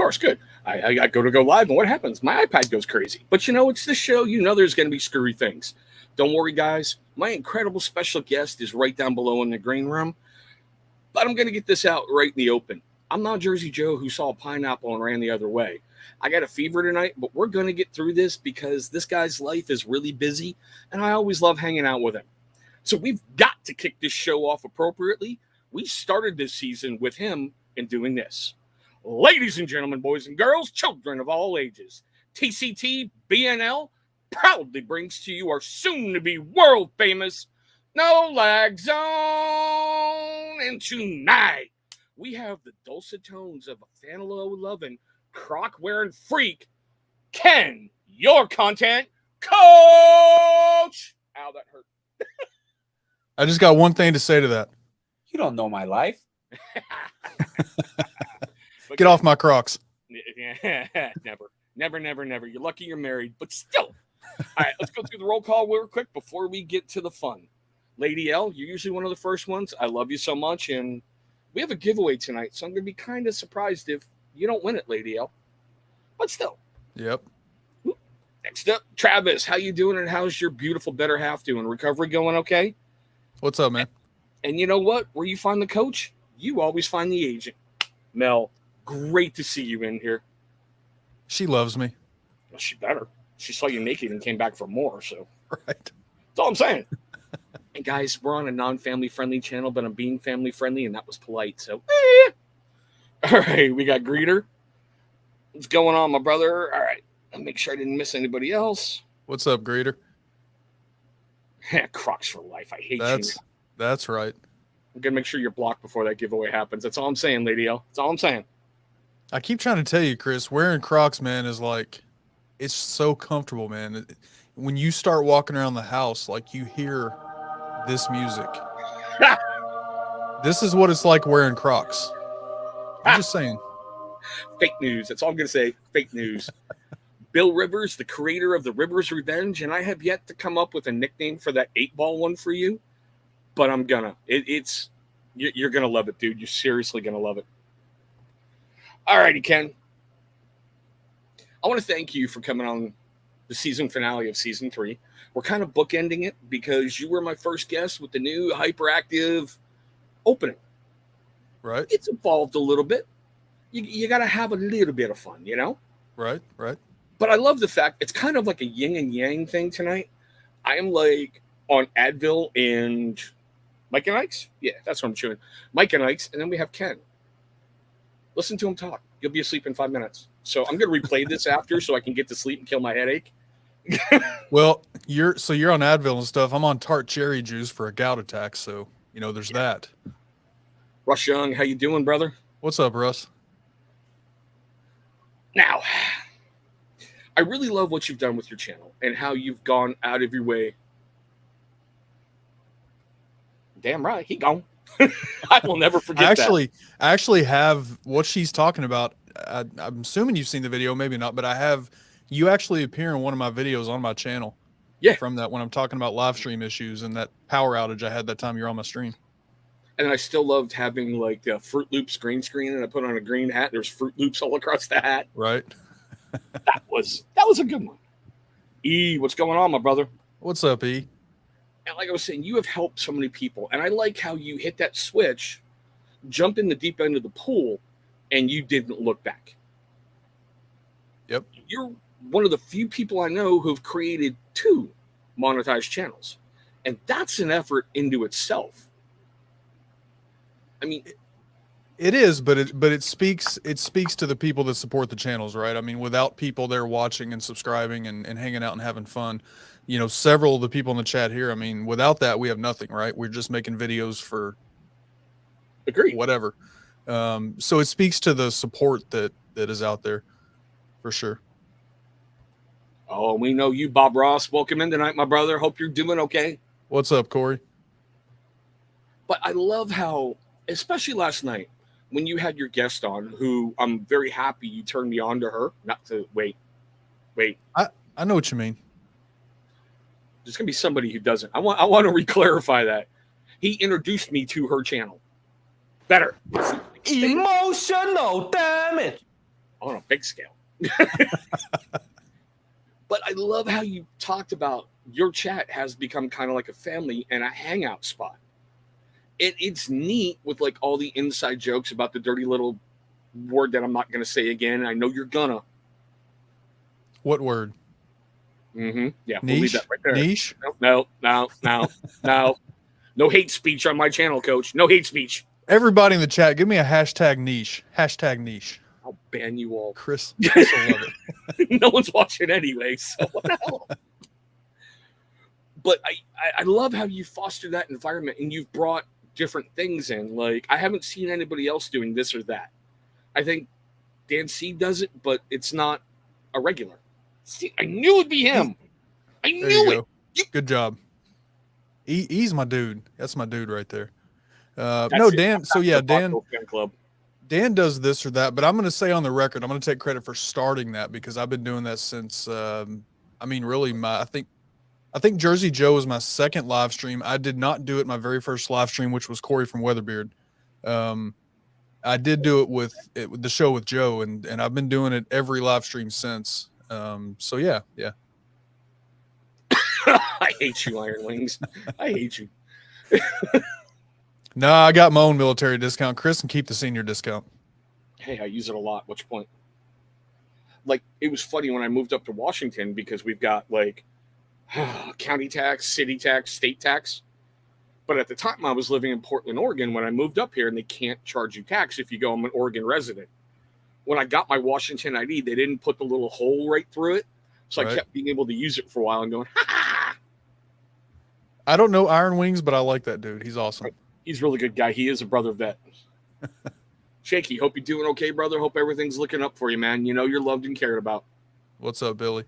course, good. I go live, and what happens? My iPad goes crazy. But it's this show. There's going to be screwy things. Don't worry, guys. My incredible special guest is right down below in the green room. But I'm going to get this out right in the open. I'm not Jersey Joe who saw a pineapple and ran the other way. I got a fever tonight, but we're going to get through this because this guy's life is really busy, and I always love hanging out with him. So we've got to kick this show off appropriately. We started this season with him and doing this. Ladies and gentlemen, boys and girls, children of all ages, TCT BNL proudly brings to you our soon-to-be world-famous No Lag Zone. And tonight, we have the dulcet tones of a Fanalo-loving, croc-wearing freak, Ken, your content coach. Ow, that hurt. I just got one thing to say to that. You don't know my life. Get off my Crocs. Never. You're lucky you're married, but still. All right, let's go through the roll call real quick before we get to the fun. Lady L, you're usually one of the first ones. I love you so much, and we have a giveaway tonight, so I'm going to be kind of surprised if you don't win it, Lady L. But still. Yep. Next up, Travis, how you doing, and how's your beautiful better half doing? Recovery going okay? What's up, man? And you know what? Where you find the coach, you always find the agent. Mel, great to see you in here. She loves me. Well, she better. She saw you naked and came back for more, so. Right. That's all I'm saying. And guys, we're on a non-family friendly channel, but I'm being family friendly, and that was polite, so. All right, we got Greeter. What's going on, my brother? All right, I'll make sure I didn't miss anybody else. What's up, Greeter? Crocs for life. I hate you. That's right. I'm going to make sure you're blocked before that giveaway happens. That's all I'm saying, Lady L. That's all I'm saying. I keep trying to tell you, Chris, wearing Crocs, man, is like, it's so comfortable, man. When you start walking around the house, like you hear this music. This is what it's like wearing Crocs. I'm just saying. Fake news. That's all I'm going to say. Fake news. Bill Rivers, the creator of the Rivers Revenge, and I have yet to come up with a nickname for that 8-ball one for you, but I'm gonna. You're gonna love it, dude. You're seriously gonna love it. All righty, Ken. I want to thank you for coming on the season finale of season 3. We're kind of bookending it because you were my first guest with the new hyperactive opening. Right. It's evolved a little bit. You got to have a little bit of fun, Right. But I love the fact it's kind of like a yin and yang thing tonight. I am like on Advil and Mike and Ike's. Yeah, that's what I'm chewing. Mike and Ike's, and then we have Ken. Listen to him talk. You'll be asleep in 5 minutes. So I'm going to replay this after so I can get to sleep and kill my headache. Well, you're on Advil and stuff. I'm on tart cherry juice for a gout attack, so there's that. Russ Young, how you doing, brother? What's up, Russ? Now, I really love what you've done with your channel and how you've gone out of your way. Damn right, he gone. I will never forget that. I actually have what she's talking about. I'm assuming you've seen the video, maybe not, but I have. You actually appear in one of my videos on my channel. Yeah. From that when I'm talking about live stream issues and that power outage I had that time you're on my stream. And I still loved having like a Fruit Loops green screen, and I put on a green hat. There's Fruit Loops all across the hat. Right. That was a good one. E, what's going on, my brother? What's up, E? And like I was saying, you have helped so many people. And I like how you hit that switch, jump in the deep end of the pool, and you didn't look back. Yep. You're one of the few people I know who've created 2 monetized channels. And that's an effort into itself. I mean, it is, but it speaks to the people that support the channels, right? I mean, without people there watching and subscribing and hanging out and having fun, several of the people in the chat here, I mean, without that, we have nothing, right? We're just making videos for whatever. So it speaks to the support that is out there for sure. Oh, we know you, Bob Ross. Welcome in tonight, my brother. Hope you're doing okay. What's up, Corey? But I love how, especially last night, when you had your guest on, who I'm very happy you turned me on to her. Not to wait. I know what you mean. There's gonna be somebody who doesn't. I want to re-clarify that. He introduced me to her channel. Better. Emotional damage. on a big scale. But I love how you talked about your chat has become kind of like a family and a hangout spot. It's neat with like all the inside jokes about the dirty little word that I'm not going to say again. I know you're gonna. What word? Mm-hmm. Yeah, Niche? we'll leave that right there. Niche? No. No hate speech on my channel, Coach. No hate speech. Everybody in the chat, give me a hashtag niche. Hashtag niche. I'll ban you all. Chris will love it. No one's watching anyway, so what the hell? But I love how you foster that environment and you've brought different things in. Like, I haven't seen anybody else doing this or that. I think Dan C does it, but it's not a regular. See, I knew it'd be him. I knew it. Good job. He's my dude. That's my dude right there. No, Dan. So yeah, Dan does this or that, but I'm going to say on the record, I'm going to take credit for starting that because I've been doing that since, really I think Jersey Joe was my second live stream. I did not do it my very first live stream, which was Corey from Weatherbeard. I did do it with the show with Joe, and I've been doing it every live stream since. So yeah. I hate you, Iron Wings. I hate you. No, I got my own military discount. Chris can keep the senior discount. Hey, I use it a lot. What's your point? Like, it was funny when I moved up to Washington because we've got like county tax, city tax, state tax. But at the time I was living in Portland, Oregon when I moved up here, and they can't charge you tax if you go, I'm an Oregon resident. When I got my Washington ID, they didn't put the little hole right through it. So I kept being able to use it for a while and going, ha! I don't know Iron Wings, but I like that dude. He's awesome. He's a really good guy. He is a brother vet. Shaky, hope you're doing okay, brother. Hope everything's looking up for you, man. You know you're loved and cared about. What's up, Billy?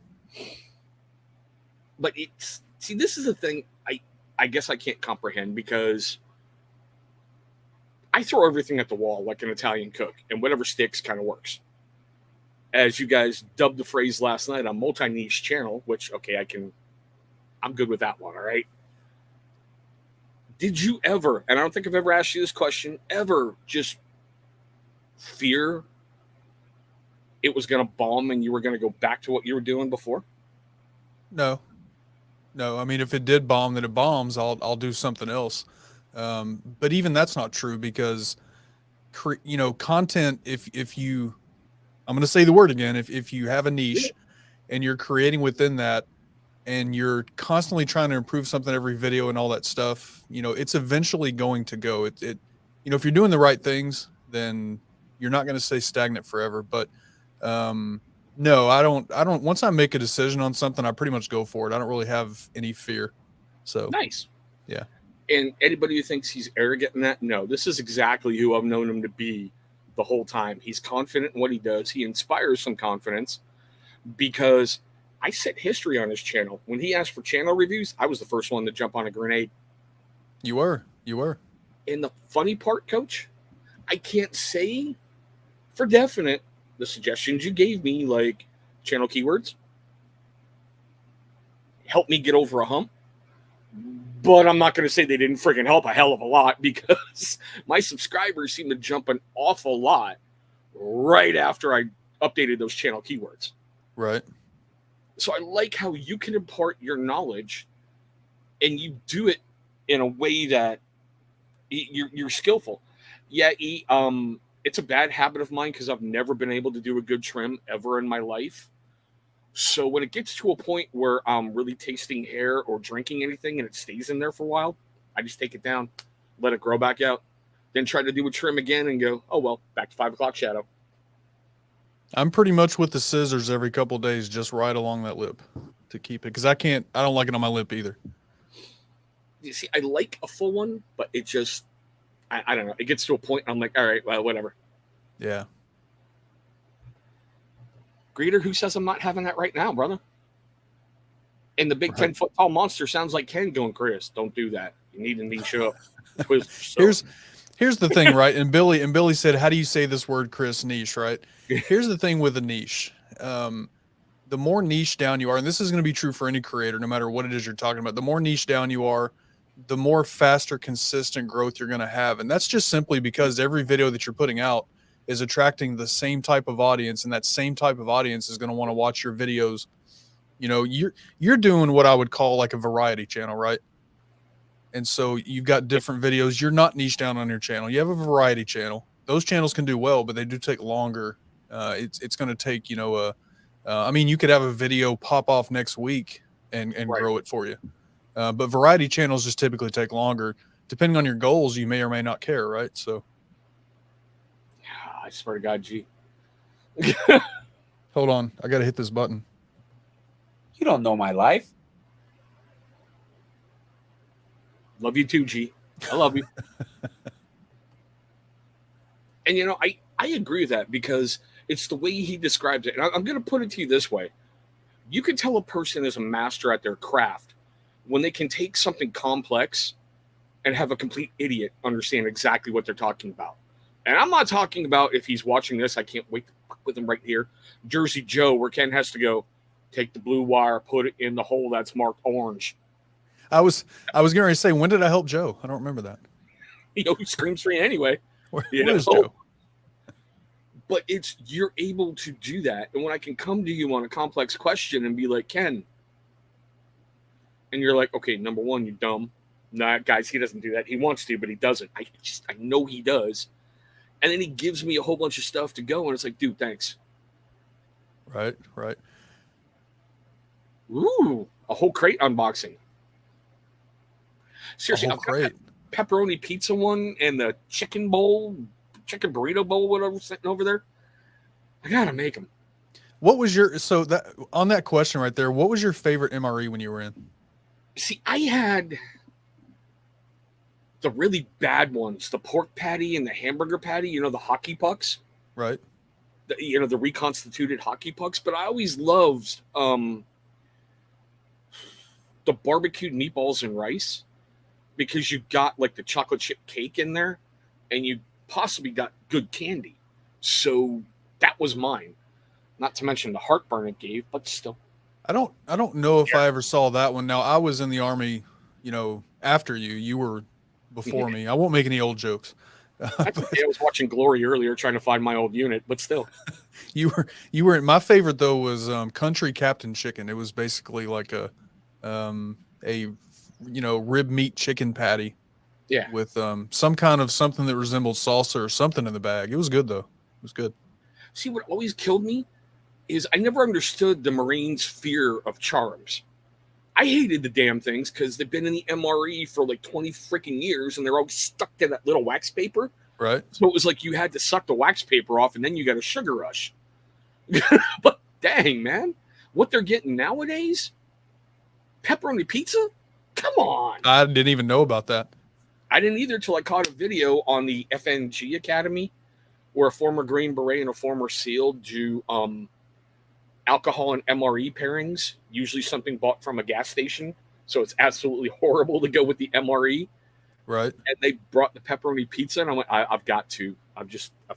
But this is the thing I guess I can't comprehend because I throw everything at the wall like an Italian cook, and whatever sticks kind of works. As you guys dubbed the phrase last night, on multi-niche channel, which, okay, I'm good with that one, all right? Did you ever, and I don't think I've ever asked you this question, ever just fear it was going to bomb and you were going to go back to what you were doing before? No. I mean, if it did bomb, then it bombs. I'll do something else. But even that's not true because, content, if you, I'm going to say the word again, if you have a niche and you're creating within that and you're constantly trying to improve something every video and all that stuff, it's eventually going to go. If you're doing the right things, then you're not going to stay stagnant forever. But no, I don't. Once I make a decision on something, I pretty much go for it. I don't really have any fear. So nice. Yeah. And anybody who thinks he's arrogant in that, no, this is exactly who I've known him to be the whole time. He's confident in what he does. He inspires some confidence because I set history on his channel. When he asked for channel reviews, I was the first one to jump on a grenade. You were. And the funny part, Coach, I can't say for definite the suggestions you gave me, like channel keywords, helped me get over a hump. But I'm not going to say they didn't freaking help a hell of a lot because my subscribers seem to jump an awful lot right after I updated those channel keywords. Right. So I like how you can impart your knowledge and you do it in a way that you're skillful. Yeah, it's a bad habit of mine because I've never been able to do a good trim ever in my life. So when it gets to a point where I'm really tasting hair or drinking anything and it stays in there for a while, I just take it down, let it grow back out, then try to do a trim again and go, oh, well, back to 5 o'clock shadow. I'm pretty much with the scissors every couple of days, just right along that lip to keep it. Because I don't like it on my lip either. You see, I like a full one, but it just, I don't know. It gets to a point, I'm like, all right, well, whatever. Yeah. Greeter, who says I'm not having that right now, brother? And the big 10-foot tall monster sounds like Ken going, Chris, don't do that. You need a niche up. Here's the thing, right? And Billy said, how do you say this word, Chris? Niche, right? Here's the thing with a niche. The more niche down you are, and this is going to be true for any creator, no matter what it is you're talking about, the more niche down you are, the more faster, consistent growth you're going to have. And that's just simply because every video that you're putting out is attracting the same type of audience, and that same type of audience is going to want to watch your videos. You know, you're doing what I would call like a variety channel, right? And so you've got different videos. You're not niche down on your channel. You have a variety channel. Those channels can do well, but they do take longer. It's going to take, you know, I mean, you could have a video pop off next week and Right. grow it for you. But variety channels just typically take longer. Depending on your goals, you may or may not care, right? So, I swear to God, G. hold on. I got to hit this button. You don't know my life. Love you too, G. I love you. And, you know, I agree with that because it's the way he describes it. And I'm going to put it to you this way. You can tell a person is a master at their craft when they can take something complex and have a complete idiot understand exactly what they're talking about. And I'm not talking about if he's watching this, I can't wait to fuck with him right here. Jersey Joe, where Ken has to go, take the blue wire, put it in the hole that's marked orange. I was getting ready to say, when did I help Joe? I don't remember that. You know, he screams for you anyway. Where You is know? Joe? But you're able to do that. And when I can come to you on a complex question and be like, Ken, and you're like, okay, number one, you're dumb. Nah, guys, he doesn't do that. He wants to, but he doesn't. I know he does. And then he gives me a whole bunch of stuff to go, and it's like, dude, thanks. Right. Ooh, a whole crate unboxing. Seriously, I've got Great. that pepperoni pizza one and the chicken burrito bowl, whatever, sitting over there. I gotta make them. What was your that on that question right there? What was your favorite MRE when you were in? See, I had the really bad ones, the pork patty and the hamburger patty. You know, the hockey pucks. Right. The reconstituted hockey pucks. But I always loved the barbecued meatballs and rice because you got like the chocolate chip cake in there, and you possibly got good candy. So that was mine. Not to mention the heartburn it gave, but still. I don't know if I ever saw that one. Now, I was in the Army, you know, after you. You were before me. I won't make any old jokes. I was watching Glory earlier trying to find my old unit, but still. You were my favorite though was Country Captain Chicken. It was basically like a rib meat chicken patty. Yeah. With some kind of something that resembled salsa or something in the bag. It was good though. It was good. See, what always killed me is I never understood the Marines' fear of charms. I hated the damn things because they've been in the MRE for like 20 freaking years and they're always stuck to that little wax paper. Right. So it was like you had to suck the wax paper off and then you got a sugar rush. But dang, man, what they're getting nowadays? Pepperoni pizza? Come on. I didn't even know about that. I didn't either till I caught a video on the FNG Academy where a former Green Beret and a former SEAL do alcohol and MRE pairings, usually something bought from a gas station. So it's absolutely horrible to go with the MRE. Right. And they brought the pepperoni pizza, and I went, I've got to. I've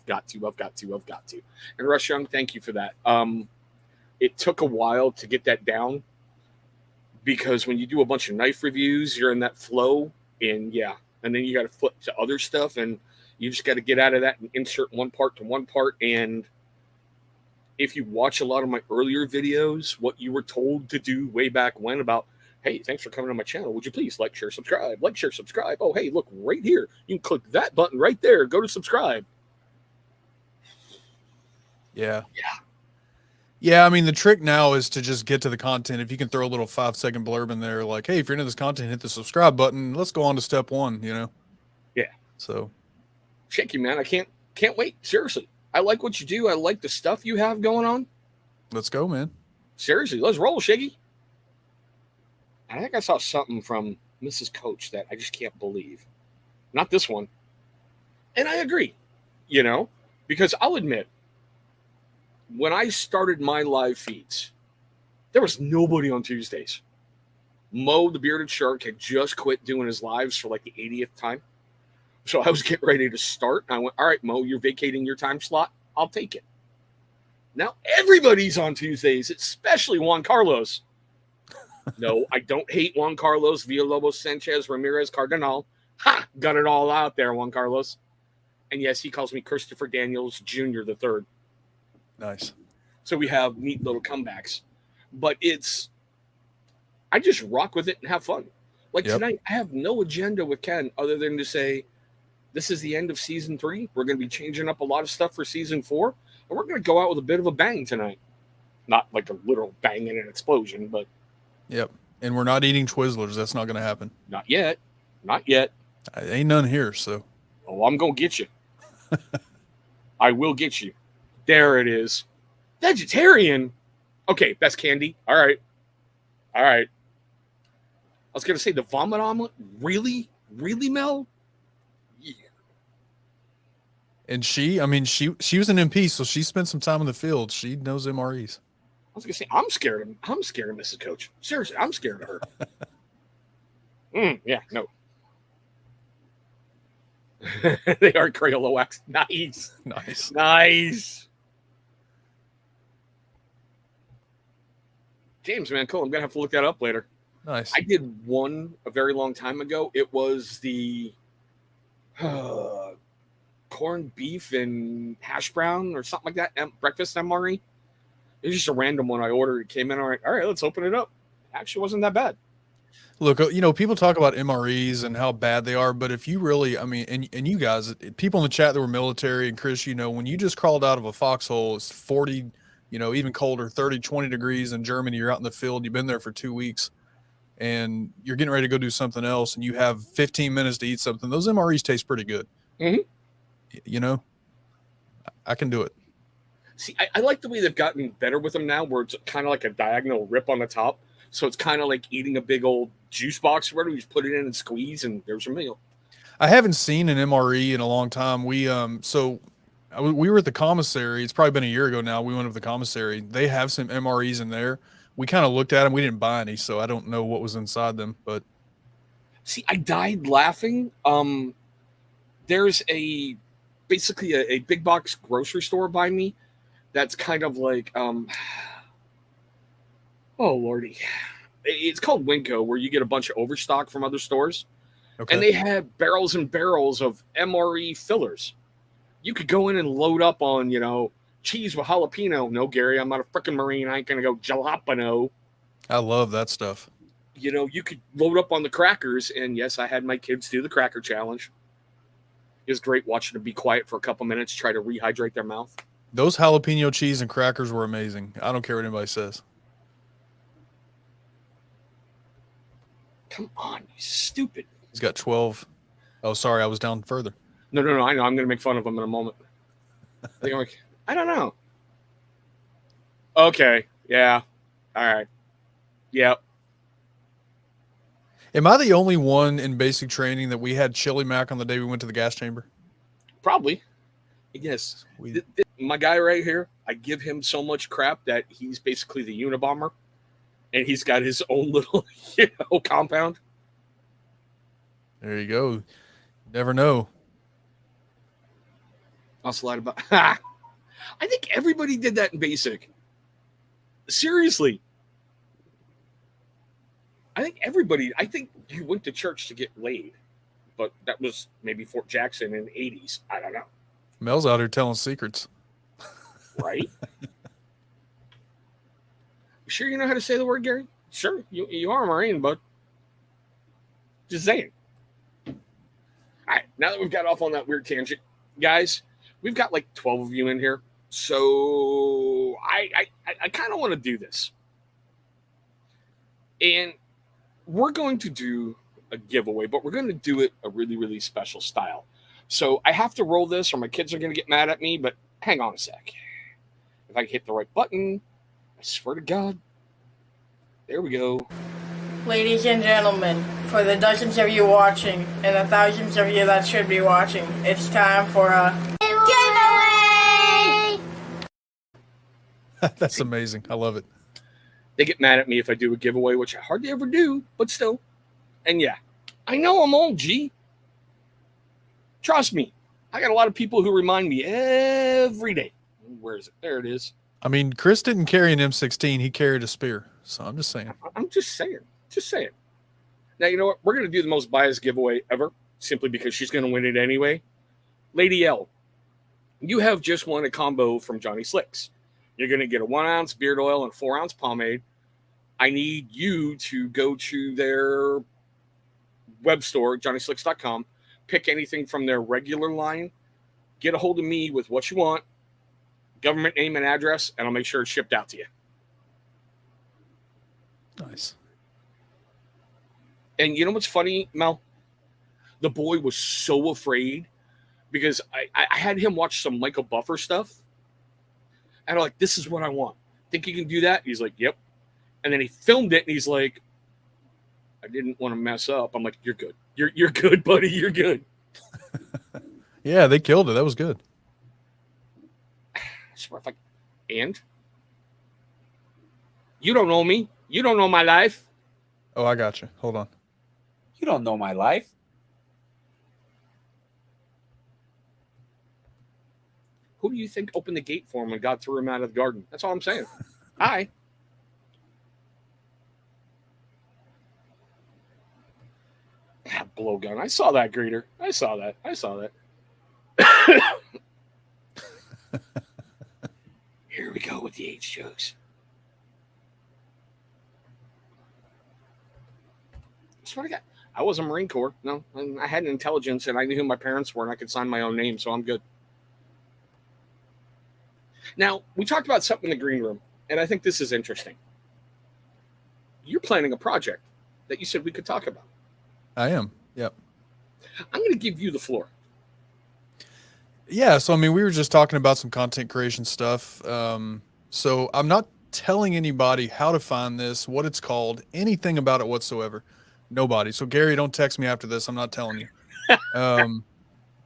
got to. And Rush Young, thank you for that. It took a while to get that down because when you do a bunch of knife reviews, you're in that flow, and then you got to flip to other stuff, and you just got to get out of that and insert one part to one part. And if you watch a lot of my earlier videos, what you were told to do way back when about, hey, thanks for coming to my channel. Would you please like, share, subscribe? Like, share, subscribe. Oh, hey, look right here. You can click that button right there. Go to subscribe. Yeah. I mean, the trick now is to just get to the content. If you can throw a little 5-second blurb in there, like, hey, if you're into this content, hit the subscribe button. Let's go on to step one, you know? Yeah. So. Shaky, man. I can't wait. Seriously. I like what you do. I like the stuff you have going on. Let's go, man. Seriously, let's roll, Shaggy. I think I saw something from Mrs. Coach that I just can't believe. Not this one. And I agree, because I'll admit, when I started my live feeds, there was nobody on Tuesdays. Mo, the bearded shark, had just quit doing his lives for like the 80th time. So I was getting ready to start. I went, all right, Mo, you're vacating your time slot. I'll take it. Now everybody's on Tuesdays, especially Juan Carlos. No, I don't hate Juan Carlos, Villalobos, Sanchez, Ramirez, Cardinal. Ha! Got it all out there, Juan Carlos. And yes, he calls me Christopher Daniels Jr. the third. Nice. So we have neat little comebacks. But I just rock with it and have fun. Like tonight, I have no agenda with Ken other than to say, this is the end of season 3. We're going to be changing up a lot of stuff for season 4. And we're going to go out with a bit of a bang tonight. Not like a literal bang and an explosion, but. Yep. And we're not eating Twizzlers. That's not going to happen. Not yet. Not yet. Ain't none here, so. Oh, I'm going to get you. I will get you. There it is. Vegetarian? Okay, that's candy. All right. I was going to say the vomit omelet? Really? Really, Mel? Yeah. And she was an MP, so she spent some time in the field. She knows MREs. I was going to say, I'm scared of Mrs. Coach. Seriously, I'm scared of her. Yeah, no. They are Crayola wax. Nice. James, man, cool. I'm gonna have to look that up later. Nice. I did one a very long time ago. It was the corned beef and hash brown or something like that. Breakfast MRE. It was just a random one I ordered. It came in. All right, let's open it up. Actually, wasn't that bad. Look, people talk about MREs and how bad they are, but if you really, and you guys, people in the chat that were military, and Chris, when you just crawled out of a foxhole, it's 40, even colder, 30, 20 degrees in Germany, you're out in the field, you've been there for 2 weeks, and you're getting ready to go do something else, and you have 15 minutes to eat something. Those MREs taste pretty good. Mm-hmm. I can do it. See, I like the way they've gotten better with them now, where it's kind of like a diagonal rip on the top. So it's kind of like eating a big old juice box or whatever. You just put it in and squeeze, and there's your meal. I haven't seen an MRE in a long time. We were at the commissary. It's probably been a year ago now. We went to the commissary. They have some MREs in there. We kind of looked at them. We didn't buy any, so I don't know what was inside them. But see, I died laughing. There's basically a big box grocery store by me that's kind of like oh lordy, it's called Winco, where you get a bunch of overstock from other stores. Okay. And they have barrels and barrels of MRE fillers. You could go in and load up on, cheese with jalapeno. No, Gary, I'm not a freaking Marine. I ain't going to go jalapeno. I love that stuff. You could load up on the crackers. And yes, I had my kids do the cracker challenge. It was great watching them be quiet for a couple minutes, try to rehydrate their mouth. Those jalapeno cheese and crackers were amazing. I don't care what anybody says. Come on, you stupid. He's got 12. Oh, sorry, I was down further. No, I know. I'm going to make fun of him in a moment. I don't know. Okay, yeah. All right. Yep. Am I the only one in basic training that we had chili mac on the day we went to the gas chamber? Probably. Yes. My guy right here, I give him so much crap that he's basically the Unabomber. And he's got his own little, compound. There you go. Never know. Also lied about. I think everybody did that in basic. Seriously. I think you went to church to get laid. But that was maybe Fort Jackson in the 80s. I don't know. Mel's out here telling secrets. Right? Sure you know how to say the word, Gary? Sure, you are a Marine, but just saying. All right, now that we've got off on that weird tangent, guys, we've got like 12 of you in here, so I kind of want to do this. And we're going to do a giveaway, but we're going to do it a really, really special style. So I have to roll this or my kids are going to get mad at me, but hang on a sec. If I hit the right button, I swear to God. There we go. Ladies and gentlemen, for the dozens of you watching and the thousands of you that should be watching, it's time for a giveaway! That's amazing. I love it. They get mad at me if I do a giveaway, which I hardly ever do, but still. And yeah, I know I'm old, G. Trust me. I got a lot of people who remind me every day. Where is it? There it is. I mean, Chris didn't carry an M16. He carried a spear. So I'm just saying. I'm just saying. Just saying. Now, you know what? We're going to do the most biased giveaway ever, simply because she's going to win it anyway. Lady L, you have just won a combo from Johnny Slicks. You're going to get a 1 ounce beard oil and 4 ounce pomade. I need you to go to their web store, johnnyslicks.com, pick anything from their regular line, get a hold of me with what you want, government name and address, and I'll make sure it's shipped out to you. Nice. And you know what's funny, Mel? The boy was so afraid because I had him watch some Michael Buffer stuff. And I'm like, this is what I want. Think you can do that? He's like, yep. And then he filmed it and he's like, I didn't want to mess up. I'm like, you're good. You're good, buddy. You're good. Yeah, they killed it. That was good. And you don't know me. You don't know my life. Oh, I got you. Hold on. You don't know my life. Who do you think opened the gate for him and got threw him out of the garden? That's all I'm saying. Hi. Blowgun. I saw that, Greeter. I saw that. Here we go with the age jokes. Swear to God, I was a Marine Corps. No, I had an intelligence, and I knew who my parents were, and I could sign my own name, so I'm good. Now, we talked about something in the green room, and I think this is interesting. You're planning a project that you said we could talk about. I am. Yep. I'm going to give you the floor. Yeah. So, I mean, we were just talking about some content creation stuff. So I'm not telling anybody how to find this, what it's called, anything about it whatsoever. Nobody. So, Gary, don't text me after this. I'm not telling you.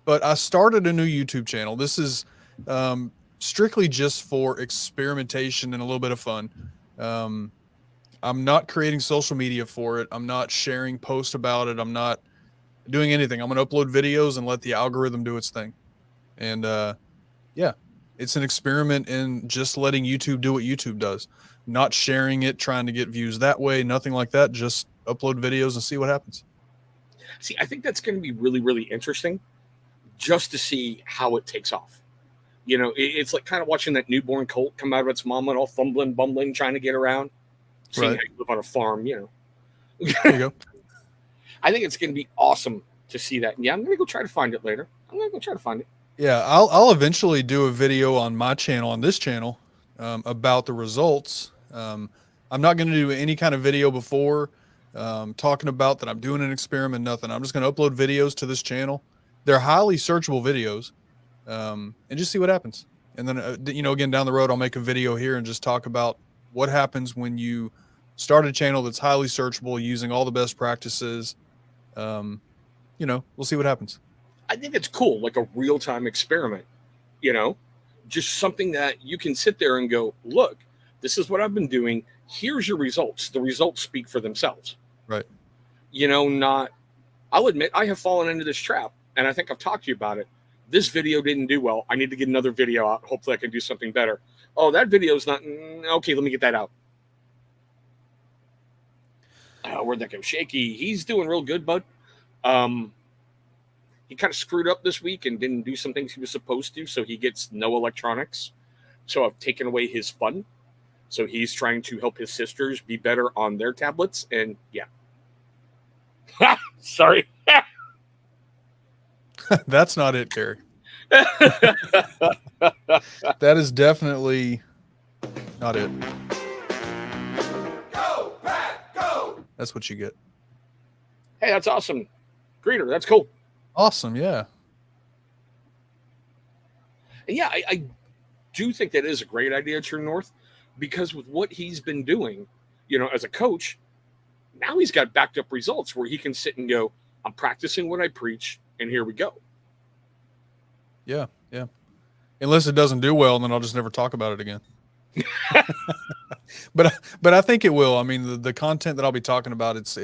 But I started a new YouTube channel. This is strictly just for experimentation and a little bit of fun. I'm not creating social media for it. I'm not sharing posts about it. I'm not doing anything. I'm going to upload videos and let the algorithm do its thing. And yeah, it's an experiment in just letting YouTube do what YouTube does. Not sharing it, trying to get views that way, nothing like that. Just upload videos and see what happens. See, I think that's going to be really, really interesting just to see how it takes off. You know, it's like kind of watching that newborn colt come out of its mama and all fumbling, bumbling, trying to get around. Seeing Right. how you live on a farm, you know. There you go. I think it's going to be awesome to see that. Yeah, I'm going to go try to find it later. I'm going to go try to find it. Yeah, I'll eventually do a video on my channel, on this channel, about the results. I'm not going to do any kind of video before talking about that I'm doing an experiment, nothing. I'm just going to upload videos to this channel. They're highly searchable videos, and just see what happens. And then, you know, again, down the road, I'll make a video here and just talk about what happens when you start a channel that's highly searchable using all the best practices. You know, we'll see what happens. I think it's cool, like a real-time experiment, you know, just something that you can sit there and go, look, this is what I've been doing. Here's your results. The results speak for themselves. Right. You know, I'll admit I have fallen into this trap, and I think I've talked to you about it. This video didn't do well. I need to get another video out. Hopefully I can do something better. Oh, that video's not, okay, let me get that out. Where'd that go? Shaky. He's doing real good, bud. He kind of screwed up this week and didn't do some things he was supposed to, so he gets no electronics. So I've taken away his fun. So he's trying to help his sisters be better on their tablets, and yeah. Sorry. That's not it, Gary. That is definitely not it. Go, Pat, go! That's what you get. Hey, that's awesome. Greeter, that's cool. Awesome, yeah. And yeah, I do think that is a great idea, True North, because with what he's been doing, you know, as a coach, now he's got backed up results where he can sit and go, I'm practicing what I preach, and here we go. Yeah, yeah. Unless it doesn't do well, and then I'll just never talk about it again. But I think it will. I mean, the content that I'll be talking about, it's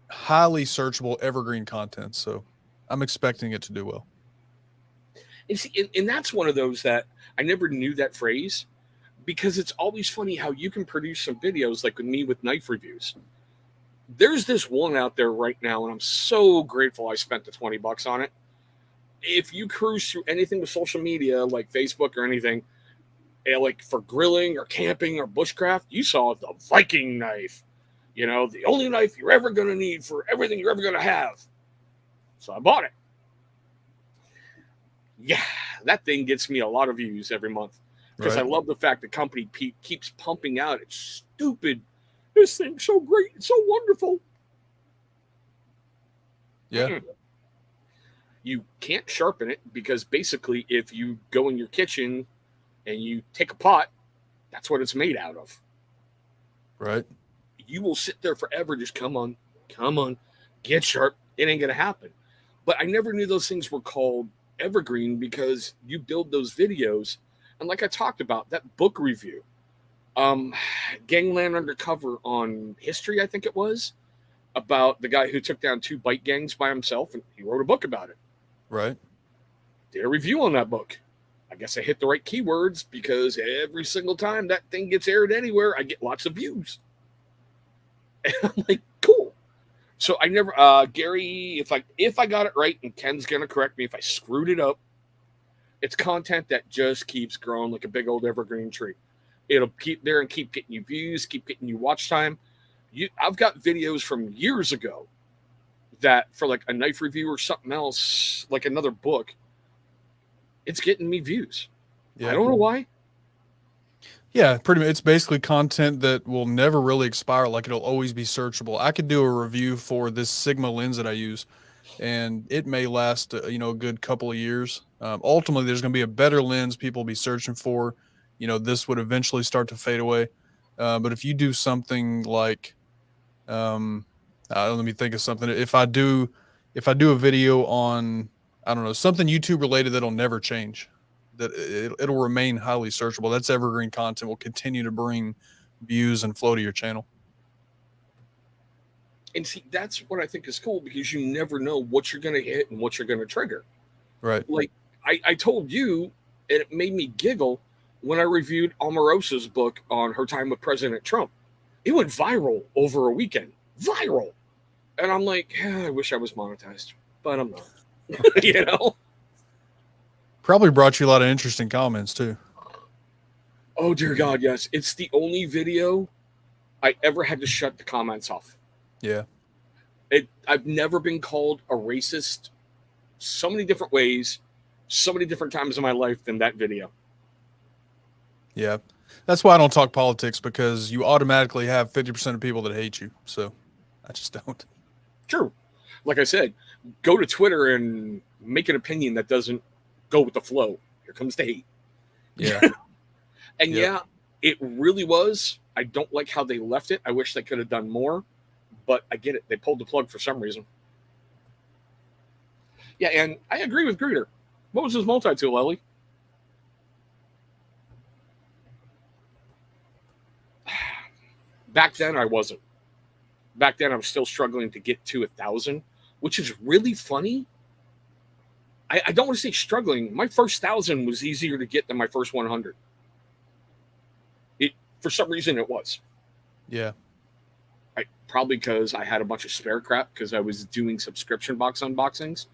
highly searchable, evergreen content. So I'm expecting it to do well. And see, and that's one of those that I never knew that phrase, because it's always funny how you can produce some videos like with me with knife reviews. There's this one out there right now, and I'm so grateful I spent the $20 on it. if you cruise through anything with social media like Facebook or anything, like for grilling or camping or bushcraft, you saw the Viking knife. You know, the only knife you're ever going to need for everything you're ever going to have. So I bought it. Yeah, that thing gets me a lot of views every month because I love the fact the company keeps pumping out. It's stupid. This thing's so great. It's so wonderful. Yeah. Mm-mm. You can't sharpen it because basically if you go in your kitchen and you take a pot, that's what it's made out of. Right. You will sit there forever. Just come on, get sharp. It ain't going to happen. But I never knew those things were called evergreen because you build those videos. And like I talked about, that book review, Gangland Undercover on History, I think it was, about the guy who took down 2 bike gangs by himself, and he wrote a book about it. Right. Did a review on that book. I guess I hit the right keywords because every single time that thing gets aired anywhere, I get lots of views. And I'm like, cool. So I never, Gary, if I got it right, and Ken's gonna correct me if I screwed it up, it's content that just keeps growing like a big old evergreen tree. It'll keep there and keep getting you views, keep getting you watch time. I've got videos from years ago that for like a knife review or something else, like another book, it's getting me views. Yeah. I don't know why. Yeah, pretty much. It's basically content that will never really expire. Like it'll always be searchable. I could do a review for this Sigma lens that I use, and it may last, a good couple of years. Ultimately, there's going to be a better lens people will be searching for. This would eventually start to fade away. But if you do something like, let me think of something. If I do a video on, I don't know, something YouTube related that'll never change, that it'll remain highly searchable. That's evergreen content. Will continue to bring views and flow to your channel. And see, that's what I think is cool because you never know what you're going to hit and what you're going to trigger. Right. Like I told you, and it made me giggle when I reviewed Omarosa's book on her time with President Trump. It went viral over a weekend. Viral. And I'm like, I wish I was monetized, but I'm not. Probably brought you a lot of interesting comments too. Oh, dear God, yes. It's the only video I ever had to shut the comments off. Yeah. I've never been called a racist so many different ways, so many different times in my life than that video. Yeah. That's why I don't talk politics, because you automatically have 50% of people that hate you. So I just don't. True. Like I said, go to Twitter and make an opinion that doesn't go with the flow. Here comes the hate. Yeah. And yeah, it really was. I don't like how they left it. I wish they could have done more, but I get it. They pulled the plug for some reason. Yeah, and I agree with Greeter. What was his multi-tool, Ellie? Back then, I wasn't. Back then, I was still struggling to get to 1,000, which is really funny. I don't want to say struggling. My first 1,000 was easier to get than my first 100. For some reason, it was. Yeah. Probably because I had a bunch of spare crap because I was doing subscription box unboxings.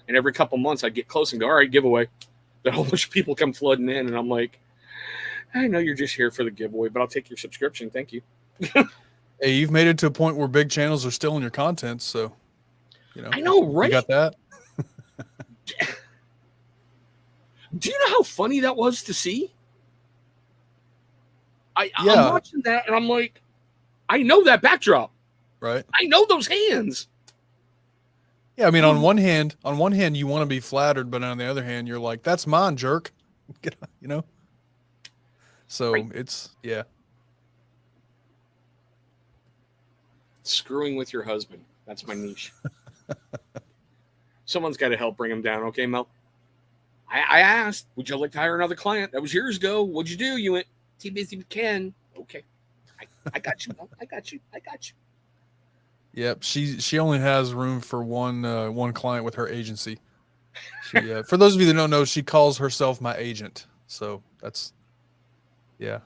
And every couple months, I'd get close and go, all right, giveaway. Then a whole bunch of people come flooding in, and I'm like, I know you're just here for the giveaway, but I'll take your subscription. Thank you. Hey, you've made it to a point where big channels are still in your content, so I know, right? You got that. Do you know how funny that was to see? I'm watching that and I'm like, I know that backdrop. Right. I know those hands. Yeah, I mean, on one hand, you want to be flattered, but on the other hand, you're like, that's mine, jerk. So right. It's Screwing with your husband. That's my niche. Someone's got to help bring him down. Okay, Mel? I asked, would you like to hire another client? That was years ago. What'd you do? You went, too busy with Ken. Okay. I got you, Mel. I got you. Yep. She only has room for one client with her agency. For those of you that don't know, she calls herself my agent. So that's, yeah.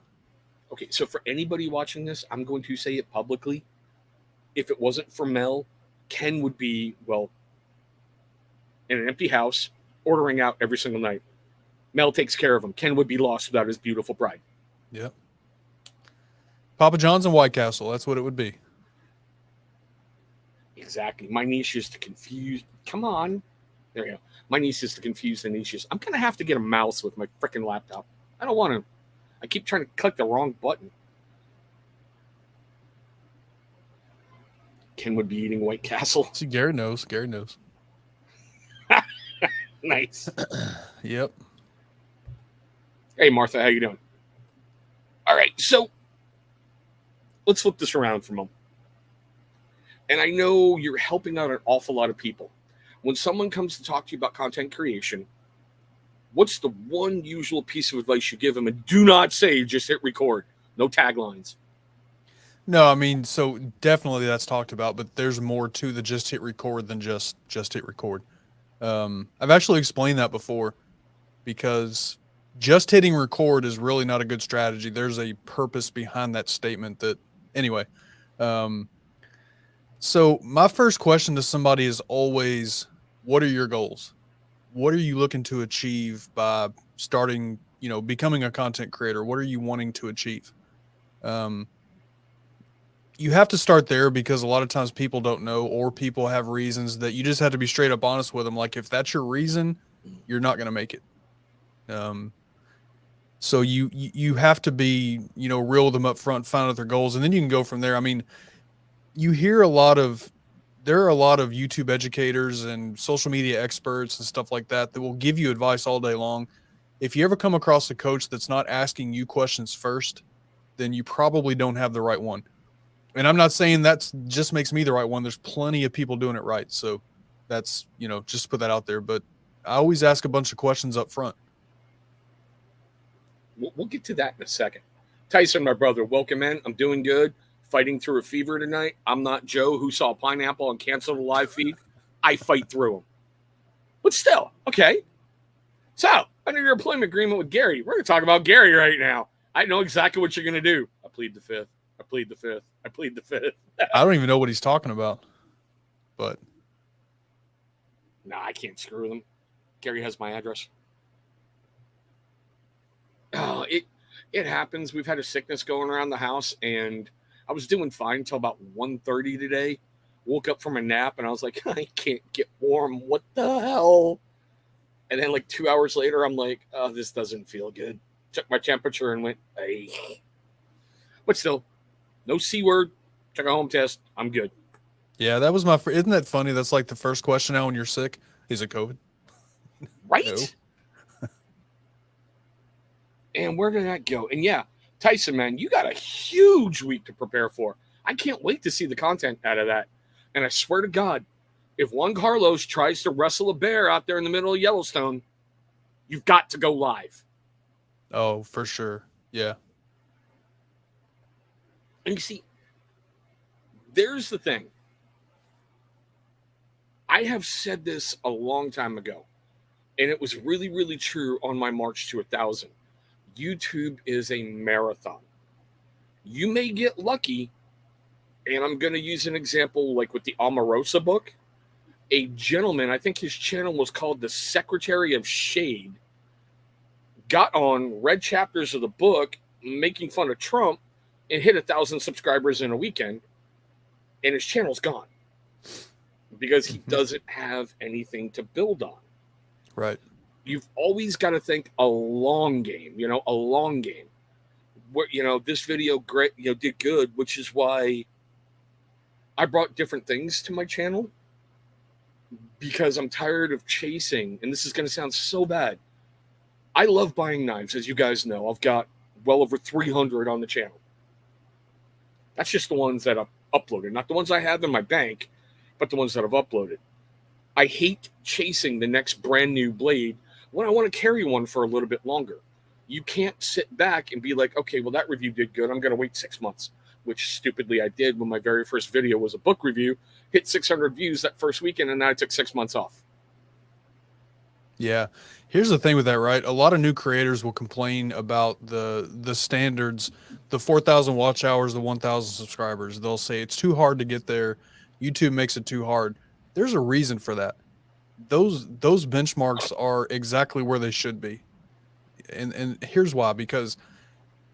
Okay, so for anybody watching this, I'm going to say it publicly. If it wasn't for Mel, Ken would be, well, in an empty house ordering out every single night. Mel takes care of him. Ken would be lost without his beautiful bride. Yep. Papa John's and White Castle. That's what it would be. Exactly. My niece is to confuse. Come on. There you go. My niece is to confuse the niches. I'm going to have to get a mouse with my freaking laptop. I don't want to. I keep trying to click the wrong button. Ken would be eating White Castle. See, Gary knows. Gary knows. Nice. Yep. Hey, Martha, how you doing? All right, so let's flip this around for a moment. And I know you're helping out an awful lot of people. When someone comes to talk to you about content creation, what's the one usual piece of advice you give them? And do not say just hit record. No taglines. No, I mean, so definitely that's talked about, but there's more to the just hit record than just hit record. I've actually explained that before, because just hitting record is really not a good strategy. There's a purpose behind that statement that, anyway. So my first question to somebody is always, what are your goals? What are you looking to achieve by starting, becoming a content creator? What are you wanting to achieve? You have to start there, because a lot of times people don't know, or people have reasons that you just have to be straight up honest with them. Like, if that's your reason, you're not going to make it. So you have to be, real with them up front, find out their goals, and then you can go from there. I mean, you hear there are a lot of YouTube educators and social media experts and stuff like that will give you advice all day long. If you ever come across a coach that's not asking you questions first, then you probably don't have the right one. And I'm not saying that just makes me the right one. There's plenty of people doing it right. So that's, just to put that out there. But I always ask a bunch of questions up front. We'll get to that in a second. Tyson, my brother, welcome in. I'm doing good. Fighting through a fever tonight. I'm not Joe, who saw pineapple and canceled the live feed. I fight through them. But still, okay. So, under your employment agreement with Gary, we're going to talk about Gary right now. I know exactly what you're going to do. I plead the fifth. I plead the fifth. I plead the fifth. I don't even know what he's talking about. But nah, I can't screw with him. Gary has my address. Oh, it happens. We've had a sickness going around the house, and I was doing fine until about 1:30 today. Woke up from a nap, and I was like, I can't get warm. What the hell? And then like 2 hours later, I'm like, oh, this doesn't feel good. Checked my temperature and went, hey. But still, no C word. Took a home test. I'm good. Yeah, that was isn't that funny? That's like the first question now when you're sick. Is it COVID? Right? No. And where did that go? And yeah, Tyson, man, you got a huge week to prepare for. I can't wait to see the content out of that. And I swear to God, if Juan Carlos tries to wrestle a bear out there in the middle of Yellowstone, you've got to go live. Oh, for sure. Yeah. And you see, there's the thing. I have said this a long time ago, and it was really, really true on my march to 1,000. YouTube is a marathon. You may get lucky, and I'm going to use an example like with the Omarosa book. A gentleman, I think his channel was called The Secretary of Shade, got on, read chapters of the book, making fun of Trump, and hit 1,000 subscribers in a weekend, and his channel's gone because he doesn't have anything to build on. Right. You've always got to think a long game, a long game. Where, this video great, did good, which is why I brought different things to my channel, because I'm tired of chasing, and this is going to sound so bad. I love buying knives, as you guys know. I've got well over 300 on the channel. That's just the ones that I've uploaded, not the ones I have in my bank, but the ones that I've uploaded. I hate chasing the next brand new blade when I want to carry one for a little bit longer. You can't sit back and be like, okay, well, that review did good. I'm going to wait 6 months, which stupidly I did when my very first video was a book review, hit 600 views that first weekend, and then I took 6 months off. Yeah. Here's the thing with that, right? A lot of new creators will complain about the standards, the 4,000 watch hours, the 1,000 subscribers. They'll say it's too hard to get there. YouTube makes it too hard. There's a reason for that. those benchmarks are exactly where they should be. And here's why, because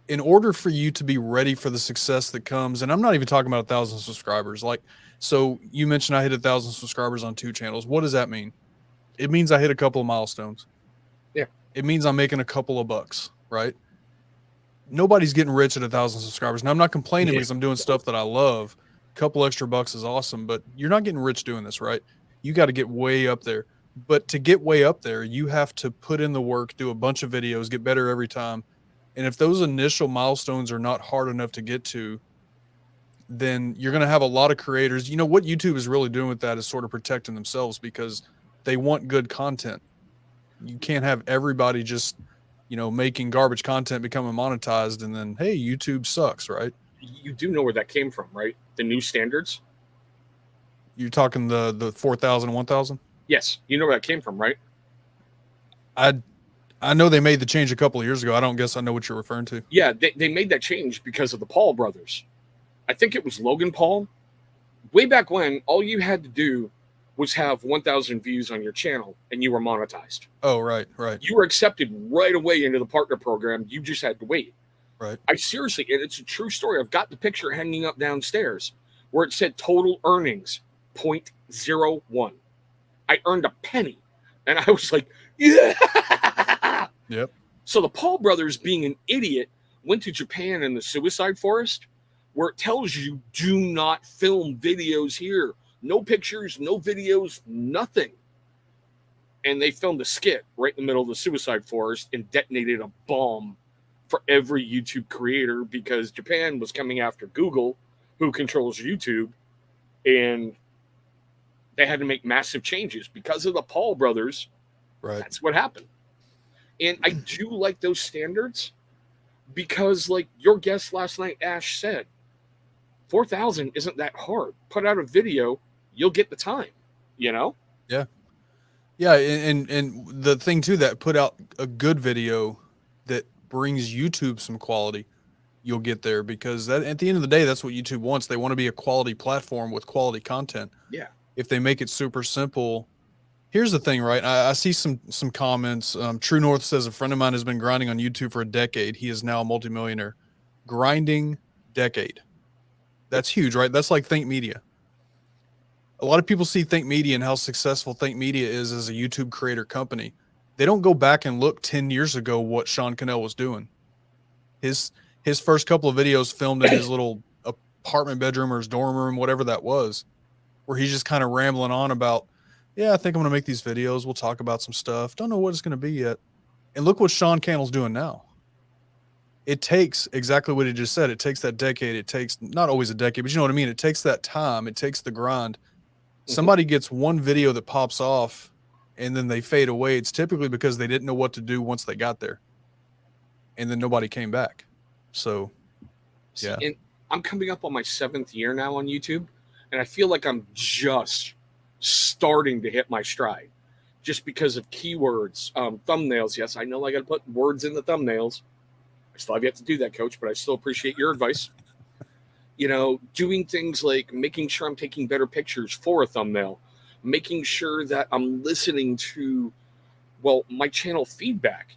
in order for you to be ready for the success that comes, and I'm not even talking about 1,000 subscribers, like, so you mentioned I hit 1,000 subscribers on 2 channels. What does that mean? It means I hit a couple of milestones. Yeah. It means I'm making a couple of bucks, right? Nobody's getting rich at 1,000 subscribers. Now, I'm not complaining because I'm doing stuff that I love. A couple extra bucks is awesome, but you're not getting rich doing this, right? You got to get way up there. But to get way up there, you have to put in the work, do a bunch of videos, get better every time. And if those initial milestones are not hard enough to get to, then you're going to have a lot of creators. You know, what YouTube is really doing with that is sort of protecting themselves because they want good content. You can't have everybody just, you know, making garbage content, becoming monetized, and then, hey, YouTube sucks, right? You do know where that came from, right? The new standards? You're talking the 4,000 and 1,000? Yes. You know where that came from, right? I know they made the change a couple of years ago. I don't guess I know what you're referring to. Yeah, they made that change because of the Paul brothers. I think it was Logan Paul. Way back when, all you had to do was have 1,000 views on your channel and you were monetized. Oh, right. You were accepted right away into the partner program. You just had to wait. Right. I seriously, and it's a true story. I've got the picture hanging up downstairs where it said total earnings 0.01. I earned a penny. And I was like, yeah. Yep. So the Paul brothers, being an idiot, went to Japan in the suicide forest where it tells you do not film videos here. No pictures, no videos, nothing. And they filmed a skit right in the middle of the suicide forest and detonated a bomb for every YouTube creator because Japan was coming after Google, who controls YouTube, and they had to make massive changes because of the Paul brothers. Right. That's what happened. And I do like those standards because, like your guest last night, Ash, said, 4,000 isn't that hard. Put out a video, you'll get the time, you know? Yeah. Yeah. And the thing too, that put out a good video that brings YouTube some quality, you'll get there because that, at the end of the day, that's what YouTube wants. They want to be a quality platform with quality content. Yeah. If they make it super simple, here's the thing, right? I see some comments. True North says a friend of mine has been grinding on YouTube for a decade. He is now a multimillionaire. Grinding decade. That's huge, right? That's like Think Media. A lot of people see Think Media and how successful Think Media is as a YouTube creator company. They don't go back and look 10 years ago what Sean Cannell was doing. His first couple of videos filmed in his little apartment bedroom or his dorm room, whatever that was, where he's just kind of rambling on about, yeah, I think I'm going to make these videos. We'll talk about some stuff. Don't know what it's going to be yet. And look what Sean Cannell's doing now. It takes exactly what he just said. It takes that decade. It takes not always a decade, but you know what I mean? It takes that time. It takes the grind. Somebody gets one video that pops off and then they fade away. It's typically because they didn't know what to do once they got there. And then nobody came back. So, yeah. And I'm coming up on my 7th year now on YouTube, and I feel like I'm just starting to hit my stride just because of keywords, thumbnails. Yes, I know I got to put words in the thumbnails. I still have yet to do that, Coach, but I still appreciate your advice. You know, doing things like making sure I'm taking better pictures for a thumbnail, making sure that I'm listening to, well, my channel feedback,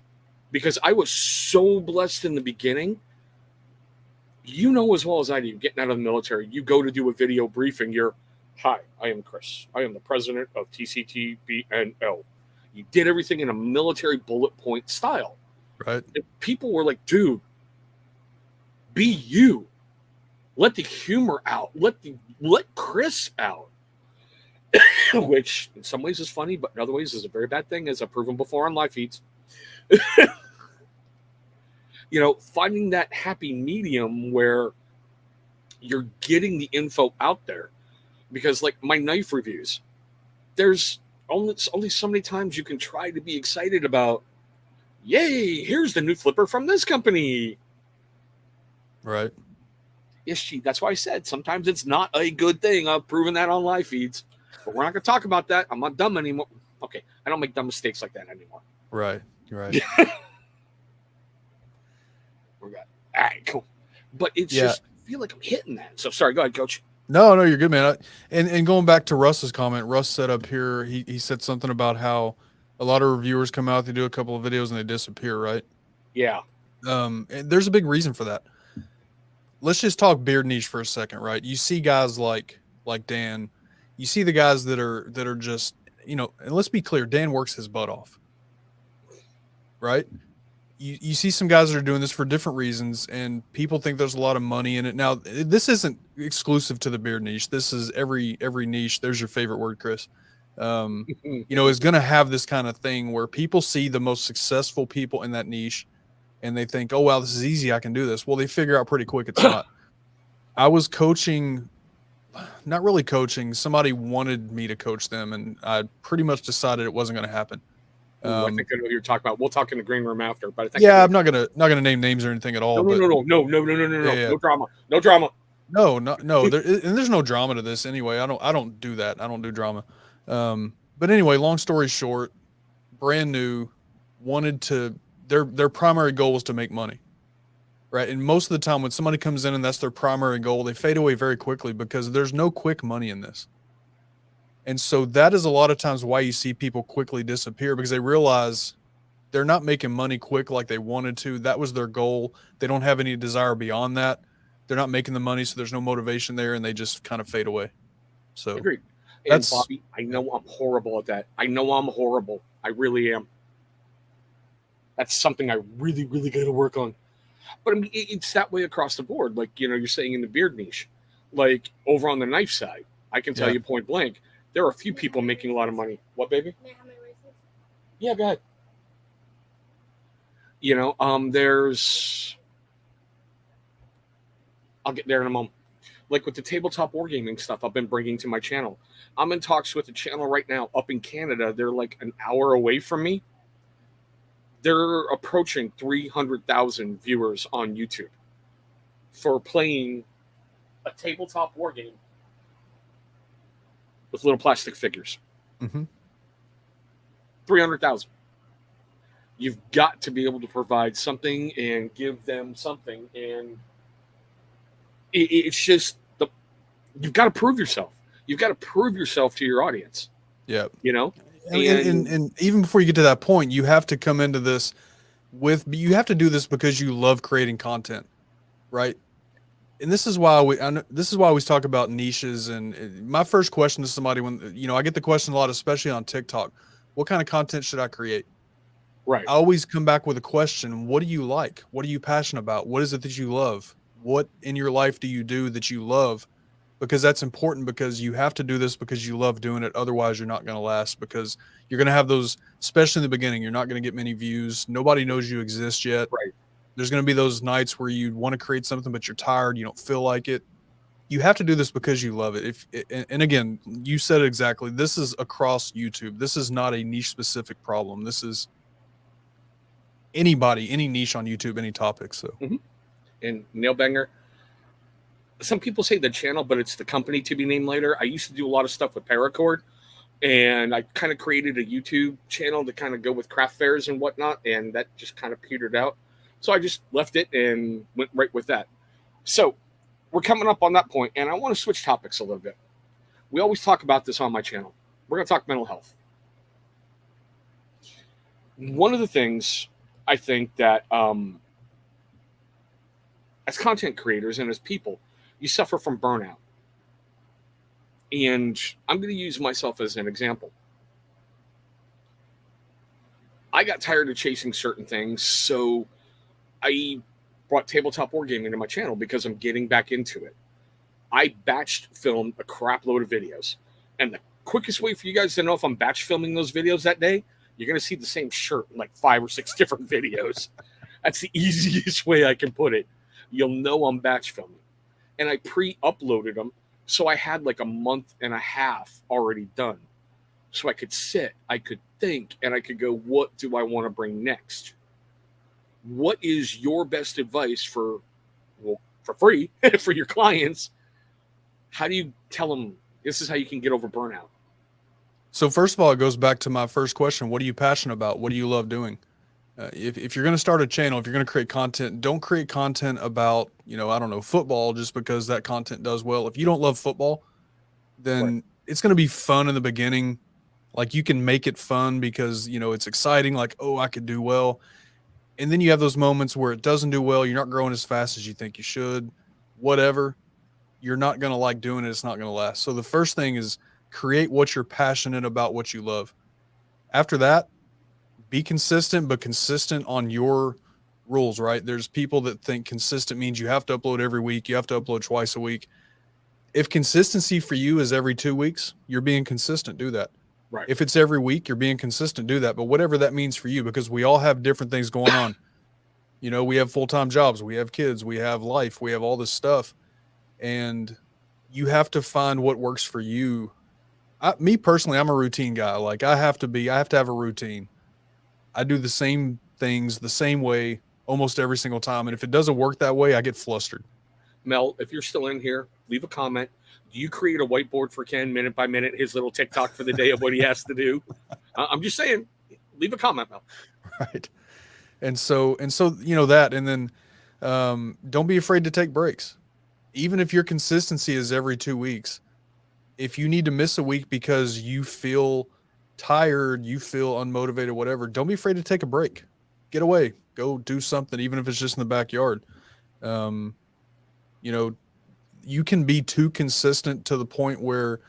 because I was so blessed in the beginning. You know as well as I do, getting out of the military, you go to do a video briefing, you're, hi, I am Chris. I am the president of TCTBNL. You did everything in a military bullet point style. Right. And people were like, dude, be you. Let the humor out. Let Chris out. Which in some ways is funny, but in other ways is a very bad thing, as I've proven before on live feeds. You know, finding that happy medium where you're getting the info out there. Because like my knife reviews, there's only so many times you can try to be excited about, yay, here's the new flipper from this company. Right. Yes, gee, that's why I said sometimes it's not a good thing. I've proven that on live feeds. But we're not going to talk about that. I'm not dumb anymore. Okay, I don't make dumb mistakes like that anymore. Right. Right. We're good. All right, cool. But it's just, I feel like I'm hitting that. So sorry, go ahead, Coach. No, you're good, man. And going back to Russ's comment, Russ said up here, he said something about how a lot of reviewers come out, they do a couple of videos and they disappear, right? Yeah. And there's a big reason for that. Let's just talk beard niche for a second, right? You see guys like Dan, you see the guys that are just, and let's be clear, Dan works his butt off, right? You see some guys that are doing this for different reasons, and people think there's a lot of money in it. Now, this isn't exclusive to the beard niche. This is every niche. There's your favorite word, Chris. Is going to have this kind of thing where people see the most successful people in that niche, and they think, "Oh wow, this is easy. I can do this." Well, they figure out pretty quick it's not. I was coaching, not really coaching. Somebody wanted me to coach them, and I pretty much decided it wasn't going to happen. I think I know what you're talking about. We'll talk in the green room after. But I think I'm not gonna name names or anything at all. No, no drama, no drama. No. There's no drama to this anyway. I don't do that. I don't do drama. But anyway, long story short, brand new, wanted to. Their primary goal was to make money, right? And most of the time, when somebody comes in and that's their primary goal, they fade away very quickly because there's no quick money in this. And so that is a lot of times why you see people quickly disappear, because they realize they're not making money quick like they wanted to. That was their goal. They don't have any desire beyond that. They're not making the money, so there's no motivation there, and they just kind of fade away. So agreed. And Bobby, I know I'm horrible at that. I know I'm horrible. I really am. That's something I really, really got to work on. But I mean, it's that way across the board. Like, you're saying in the beard niche, like over on the knife side, I can tell you point blank, there are a few people making a lot of money. What, baby? Yeah, go ahead. There's, I'll get there in a moment. Like with the tabletop wargaming stuff I've been bringing to my channel. I'm in talks with a channel right now up in Canada. They're like an hour away from me. They're approaching 300,000 viewers on YouTube for playing a tabletop wargame with little plastic figures. 300,000. You've got to be able to provide something and give them something, and it's just you've got to prove yourself. You've got to prove yourself to your audience. Yeah, And even before you get to that point, you have to come into this you have to do this because you love creating content, right? And this is why we always talk about niches. And my first question to somebody, when I get the question a lot, especially on TikTok, what kind of content should I create? Right. I always come back with a question. What do you like? What are you passionate about? What is it that you love? What in your life do you do that you love? Because that's important, because you have to do this because you love doing it. Otherwise, you're not going to last, because you're going to have those, especially in the beginning, you're not going to get many views. Nobody knows you exist yet. Right. There's going to be those nights where you want to create something, but you're tired. You don't feel like it. You have to do this because you love it. And again, you said it exactly. This is across YouTube. This is not a niche specific problem. This is anybody, any niche on YouTube, any topic. So, And Nailbanger, some people say the channel, but it's the company to be named later. I used to do a lot of stuff with Paracord, and I kind of created a YouTube channel to kind of go with craft fairs and whatnot, and that just kind of petered out. So I just left it and went right with that. So we're coming up on that point, and I want to switch topics a little bit. We always talk about this on my channel. We're going to talk mental health. One of the things I think that as content creators and as people, you suffer from burnout. And I'm going to use myself as an example. I got tired of chasing certain things, so I brought tabletop wargaming to my channel because I'm getting back into it. I batch filmed a crap load of videos. And the quickest way for you guys to know if I'm batch filming those videos that day, you're going to see the same shirt in like 5 or 6 different videos. That's the easiest way I can put it. You'll know I'm batch filming. And I pre-uploaded them, so I had like a month and a half already done. So I could sit, I could think, and I could go, what do I want to bring next? What is your best advice for free, for your clients? How do you tell them this is how you can get over burnout? So first of all, it goes back to my first question. What are you passionate about? What do you love doing? If you're going to start a channel, if you're going to create content, don't create content about, I don't know, football just because that content does well. If you don't love football, then it's going to be fun in the beginning. Like you can make it fun because, it's exciting. Like, oh, I could do well. And then you have those moments where it doesn't do well. You're not growing as fast as you think you should, whatever. You're not going to like doing it. It's not going to last. So the first thing is create what you're passionate about, what you love. After that, be consistent, but consistent on your rules, right? There's people that think consistent means you have to upload every week. You have to upload twice a week. If consistency for you is every 2 weeks, you're being consistent. Do that. Right. If it's every week, you're being consistent. Do that. But whatever that means for you, because we all have different things going on. We have full-time jobs. We have kids. We have life. We have all this stuff. And you have to find what works for you. Me personally, I'm a routine guy. Like I have to have a routine. I do the same things the same way almost every single time. And if it doesn't work that way, I get flustered. Mel, if you're still in here, leave a comment. Do you create a whiteboard for Ken minute by minute, his little TikTok for the day of what he has to do? I'm just saying, leave a comment, Mel. Right. And so, that, and then don't be afraid to take breaks. Even if your consistency is every 2 weeks, if you need to miss a week because you feel tired, you feel unmotivated, whatever, don't be afraid to take a break. Get away, go do something, even if it's just in the backyard. You can be too consistent to the point where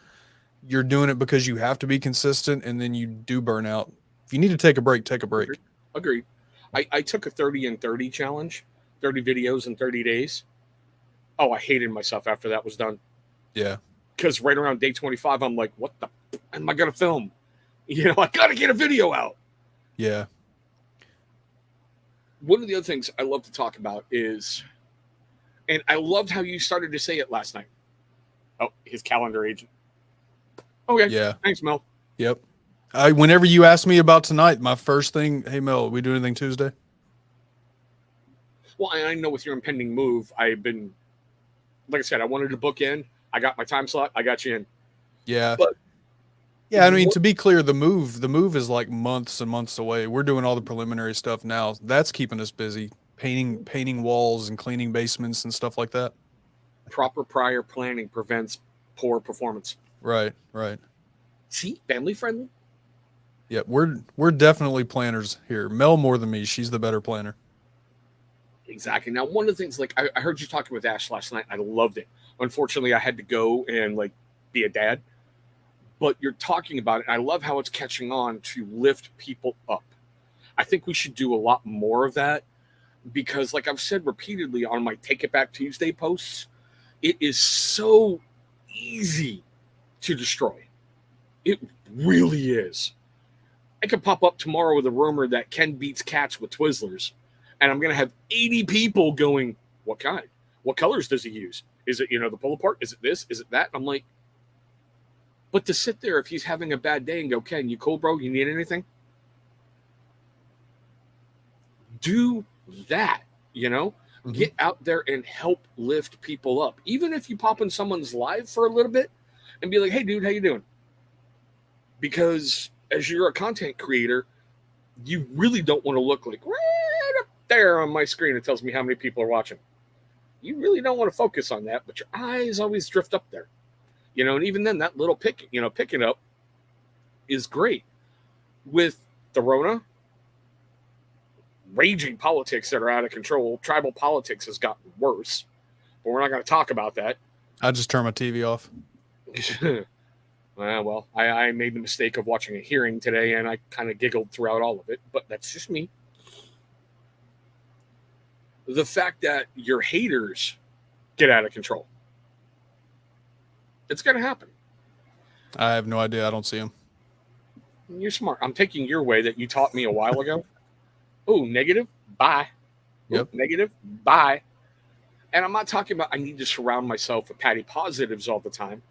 you're doing it because you have to be consistent, and then you do burn out. If you need to take a break, take a break. Agreed. I took a 30 and 30 challenge, 30 videos in 30 days. Oh, I hated myself after that was done. Yeah. Because right around day 25, I'm like, what the am I going to film? I got to get a video out. Yeah. One of the other things I love to talk about is, and I loved how you started to say it last night. Oh, his calendar agent. Okay. Yeah. Thanks, Mel. Yep. Whenever you ask me about tonight, my first thing, hey, Mel, we do anything Tuesday? Well, I know with your impending move, I've been, like I said, I wanted to book in. I got my time slot. I got you in. Yeah. But yeah, I mean, to be clear, the move is like months and months away. We're doing all the preliminary stuff now. That's keeping us busy, painting walls and cleaning basements and stuff like that. Proper prior planning prevents poor performance. Right. See, family friendly. Yeah, we're definitely planners here. Mel more than me. She's the better planner. Exactly. Now, one of the things, like I heard you talking with Ash last night. I loved it. Unfortunately, I had to go and be a dad. But you're talking about it. And I love how it's catching on to lift people up. I think we should do a lot more of that because, like I've said repeatedly on my Take It Back Tuesday posts, it is so easy to destroy. It really is. I could pop up tomorrow with a rumor that Ken beats cats with Twizzlers, and I'm going to have 80 people going, what kind? What colors does he use? Is it, the pull apart? Is it this? Is it that? I'm like, but to sit there if he's having a bad day and go, Ken, you cool, bro? You need anything? Do that, Mm-hmm. Get out there and help lift people up. Even if you pop in someone's live for a little bit and be like, hey, dude, how you doing? Because as you're a content creator, you really don't want to look like right up there on my screen. It tells me how many people are watching. You really don't want to focus on that, but your eyes always drift up there. And even then that little picking up is great. With the Rona, raging politics that are out of control, tribal politics has gotten worse, but we're not going to talk about that. I just turned my TV off. Well, I made the mistake of watching a hearing today, and I kind of giggled throughout all of it, but that's just me. The fact that your haters get out of control. It's going to happen. I have no idea. I don't see them. You're smart. I'm taking your way that you taught me a while ago. Oh, negative? Bye. Yep. Ooh, negative? Bye. And I'm not talking about I need to surround myself with patty positives all the time.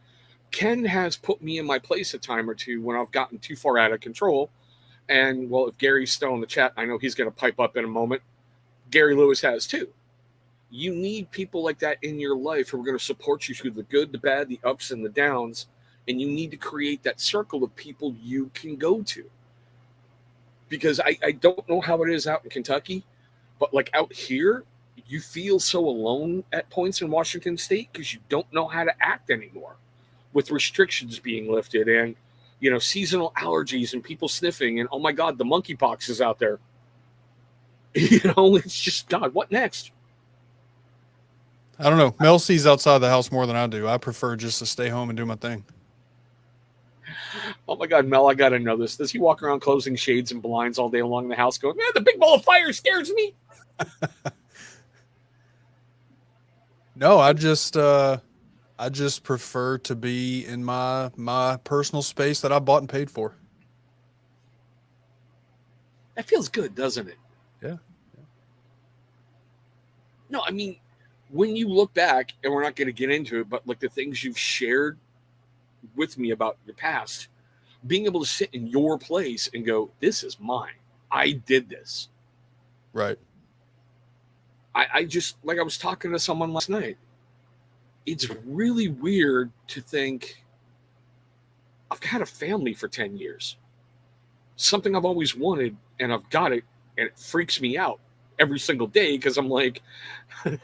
Ken has put me in my place a time or two when I've gotten too far out of control. And, well, if Gary's still in the chat, I know he's going to pipe up in a moment. Gary Lewis has too. You need people like that in your life who are going to support you through the good, the bad, the ups, and the downs. And you need to create that circle of people you can go to. because I don't know how it is out in Kentucky, but like out here, you feel so alone at points in Washington State because you don't know how to act anymore with restrictions being lifted and, seasonal allergies and people sniffing and, oh my God, the monkeypox is out there. It's just, God, what next? I don't know. Mel sees outside the house more than I do. I prefer just to stay home and do my thing. Oh my God, Mel, I got to know this. Does he walk around closing shades and blinds all day along the house going, man, the big ball of fire scares me? No, I just prefer to be in my personal space that I bought and paid for. That feels good, doesn't it? Yeah. No, I mean, when you look back, and we're not going to get into it, but like the things you've shared with me about your past, being able to sit in your place and go, this is mine. I did this. Right. I just, like I was talking to someone last night, it's really weird to think I've had a family for 10 years. Something I've always wanted, and I've got it, and it freaks me out every single day because I'm like,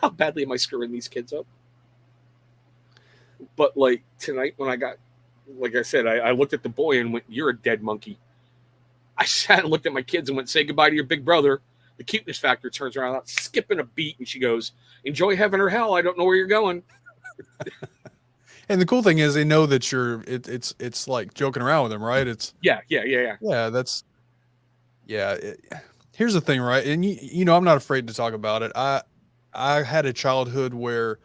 how badly am I screwing these kids up? But like tonight when I got, like I said, I looked at the boy and went, you're a dead monkey. I sat and looked at my kids and went, say goodbye to your big brother. The cuteness factor turns around, out, skipping a beat, and she goes, enjoy heaven or hell. I don't know where you're going. And the cool thing is they know that it's like joking around with them, right? It's Yeah. Here's the thing, right? And I'm not afraid to talk about it. I had a childhood where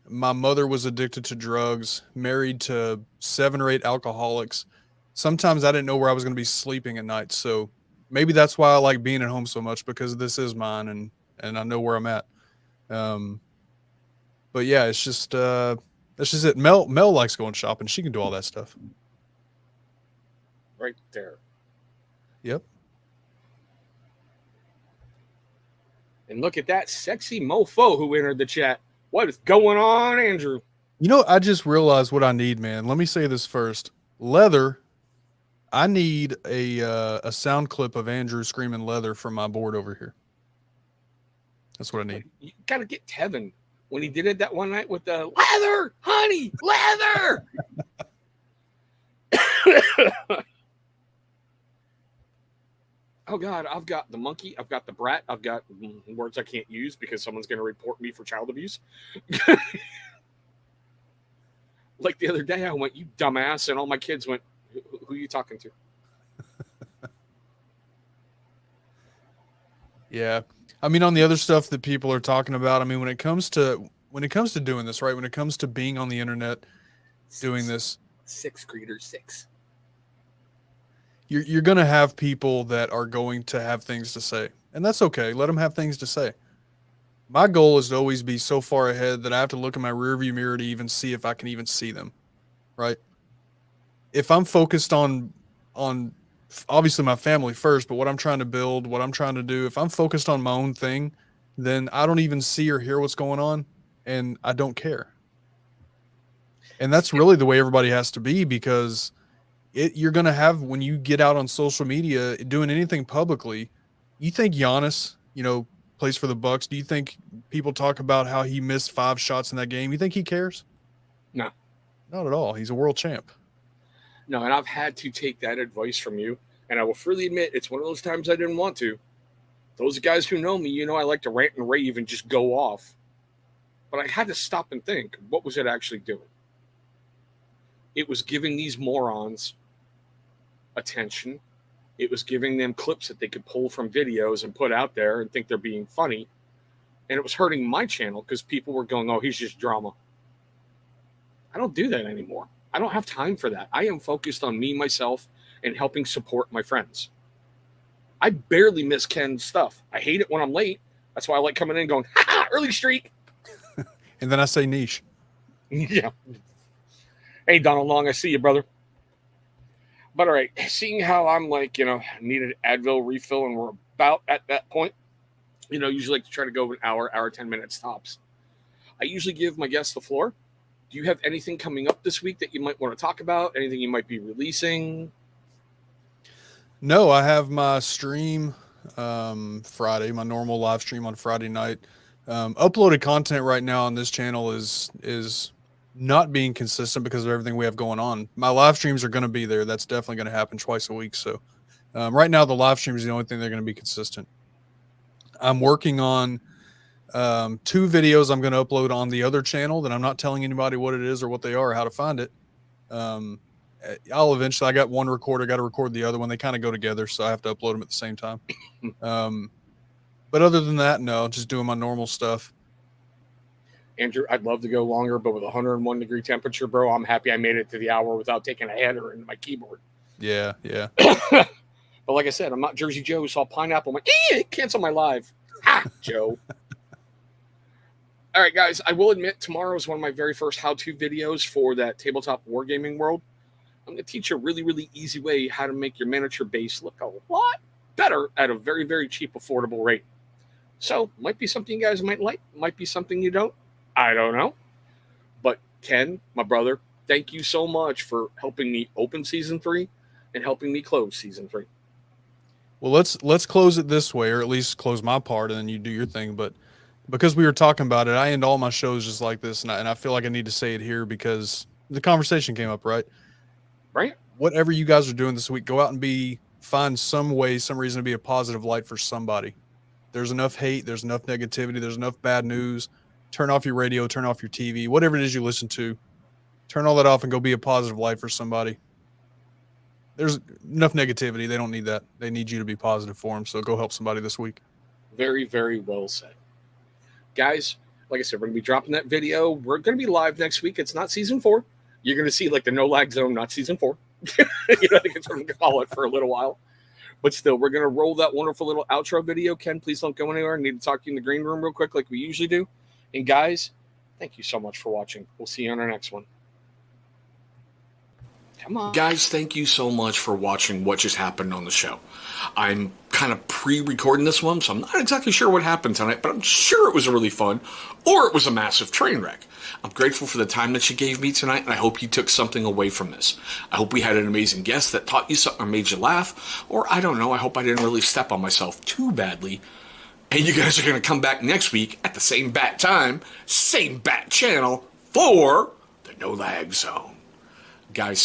my mother was addicted to drugs, married to 7 or 8 alcoholics. Sometimes I didn't know where I was going to be sleeping at night. So maybe that's why I like being at home so much, because this is mine and I know where I'm at. But yeah, it's just that's just it. Mel likes going shopping. She can do all that stuff. Right there. Yep. And look at that sexy mofo who entered the chat. What is going on, Andrew? I just realized what I need, man. Let me say this first. Leather. I need a sound clip of Andrew screaming leather from my board over here. That's what I need. You got to get Tevin when he did it that one night with the leather, honey, leather. Oh God, I've got the monkey, I've got the brat, I've got words I can't use because someone's going to report me for child abuse. Like the other day, I went, you dumbass, and all my kids went, who are you talking to? Yeah. I mean, on the other stuff that people are talking about, I mean, when it comes to doing this, right? When it comes to being on the internet, doing this, 6 greeters, 6. You're going to have people that are going to have things to say, and that's okay. Let them have things to say. My goal is to always be so far ahead that I have to look in my rearview mirror to even see if I can even see them, right? If I'm focused on obviously my family first, but what I'm trying to build, what I'm trying to do, if I'm focused on my own thing, then I don't even see or hear what's going on, and I don't care. And that's really the way everybody has to be, because you're going to have, when you get out on social media doing anything publicly, you think Giannis, plays for the Bucks. Do you think people talk about how he missed 5 shots in that game? You think he cares? No. Not at all. He's a world champ. No, and I've had to take that advice from you, and I will freely admit it's one of those times I didn't want to. Those guys who know me, I like to rant and rave and just go off. But I had to stop and think, what was it actually doing? It was giving these morons attention. It was giving them clips that they could pull from videos and put out there and think they're being funny. And it was hurting my channel because people were going, oh, he's just drama. I don't do that anymore. I don't have time for that. I am focused on me, myself, and helping support my friends. I barely miss Ken's stuff. I hate it when I'm late. That's why I like coming in and going, ha, early streak. And then I say niche. Yeah. Hey, Donald Long, I see you, brother. But all right, seeing how I'm like, need an Advil refill, and we're about at that point, usually like to try to go an hour, 10 minutes tops. I usually give my guests the floor. Do you have anything coming up this week that you might want to talk about? Anything you might be releasing? No, I have my stream Friday, my normal live stream on Friday night. Uploaded content right now on this channel is not being consistent because of everything we have going on. My live streams are going to be there. That's definitely going to happen twice a week. So right now, the live stream is the only thing they're going to be consistent. I'm working on 2 videos I'm going to upload on the other channel that I'm not telling anybody what it is or what they are or how to find it. I'll eventually, I got one recorder, got to record the other one. They kind of go together, so I have to upload them at the same time. But other than that, no, just doing my normal stuff. Andrew, I'd love to go longer, but with 101 degree temperature, bro, I'm happy I made it to the hour without taking a header into my keyboard. Yeah, yeah. But like I said, I'm not Jersey Joe, saw pineapple. I'm like, cancel my live. Ha, Joe. All right, guys, I will admit tomorrow is one of my very first how-to videos for that tabletop wargaming world. I'm going to teach you a really, really easy way how to make your miniature base look a lot better at a very, very cheap, affordable rate. So, might be something you guys might like, might be something you don't. I don't know. But Ken, my brother, thank you so much for helping me open season 3 and helping me close season 3. Well, let's close it this way, or at least close my part, and then you do your thing. But because we were talking about it, I end all my shows just like this, and I feel like I need to say it here because the conversation came up, right? Right? Whatever you guys are doing this week, go out and find some way, some reason to be a positive light for somebody. There's enough hate, there's enough negativity, there's enough bad news. Turn off your radio, turn off your TV, whatever it is you listen to. Turn all that off and go be a positive light for somebody. There's enough negativity. They don't need that. They need you to be positive for them. So go help somebody this week. Very, very well said. Guys, like I said, we're going to be dropping that video. We're going to be live next week. It's not season 4. You're going to see like the no lag zone, not season 4. I think it's what I'm going to call it for a little while. But still, we're going to roll that wonderful little outro video. Ken, please don't go anywhere. I need to talk to you in the green room real quick like we usually do. And guys, thank you so much for watching. We'll see you on our next one. Come on. Guys, thank you so much for watching what just happened on the show. I'm kind of pre-recording this one, so I'm not exactly sure what happened tonight, but I'm sure it was really fun, or it was a massive train wreck. I'm grateful for the time that you gave me tonight, and I hope you took something away from this. I hope we had an amazing guest that taught you something or made you laugh, or I don't know, I hope I didn't really step on myself too badly. And you guys are going to come back next week at the same bat time, same bat channel for the No Lag Zone. Guys,